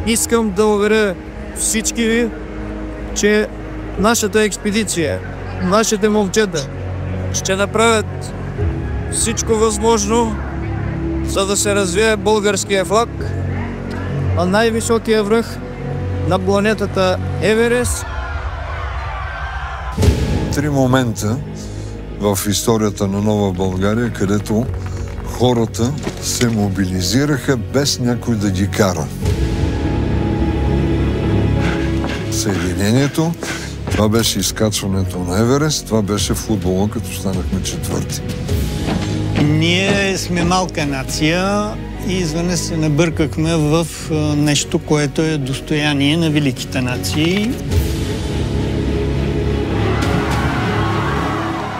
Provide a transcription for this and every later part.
Искам да уверя всички ви, че нашата експедиция, нашите момчета ще направят всичко възможно, за да се развие българския флаг на най-високия връх на планетата Еверест. 3 момента в историята на Нова България, където хората се мобилизираха без някой да ги кара. Съединението, това беше изкачването на Еверест, това беше футбола, като станахме 4-ти. Ние сме малка нация и изведнъж се набъркахме в нещо, което е достояние на великите нации.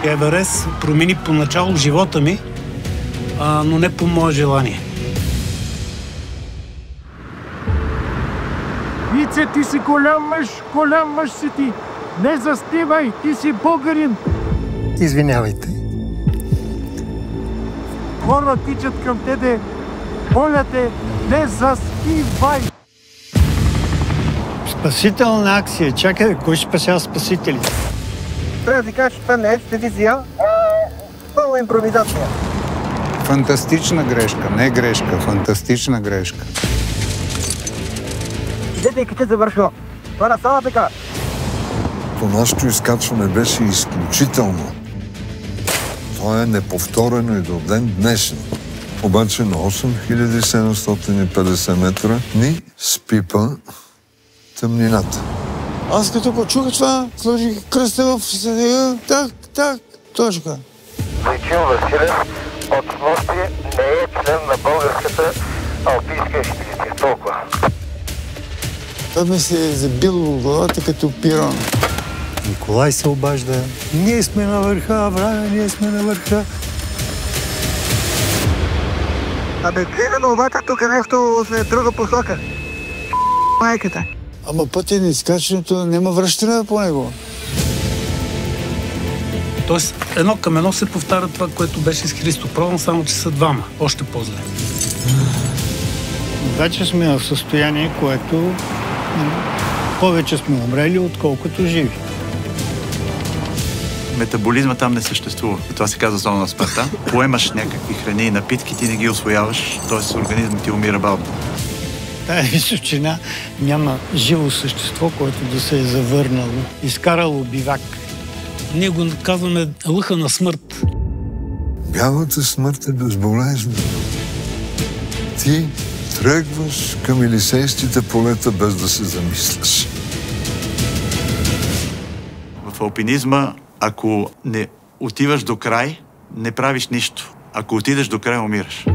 Еверест промени поначало живота ми, но не по мое желание. Вице, ти си голям мъж си ти. Не заснивай, ти си българин. Извинявайте. Хора тичат към тебе. Моля те, не заспивай. Спасителна акция. Чакай, кой ще спася спасителите? Трябва да ти кажа, че това не е телевизия, пълна импровизация. Фантастична грешка, не грешка, фантастична грешка. Идете и къде завършва. Това не става така. То нашето изкачване беше изключително. Това е неповторено и до ден днешен. Обаче на 8750 метра ни спипа тъмнината. Аз като го чух това, сложих кръста в съдея, так, точка. Личил Василев от снощи не е член на българската алпийска експедиция. Толкова. Това ми се е забило в главата като пирон. Николай се обажда. Ние сме на върха, Авраме, ние сме на върха. Абе, примерно обаче тук нещо сме друга посока. Майката. Ама пътя на изкачването няма връщане по него. Тоест, едно към едно се повтаря това, което беше с Христо Продан, само че са двама. Още по-зле. Вече сме в състояние, което повече сме умрели, отколкото живи. Метаболизма там не съществува. Това се казва зона на смъртта. Поемаш някакви храни и напитки, ти не ги усвояваш, т.е. организмът ти умира бавно. Тая височина няма живо същество, което да се е завърнало, изкарало бивак. Ние го казваме лъха на смърт. Бялата смърт е безболезнена. Ти тръгваш към Елисейските полета без да се замисляш. В алпинизма, ако не отиваш до край, не правиш нищо. Ако отидеш до край, умираш.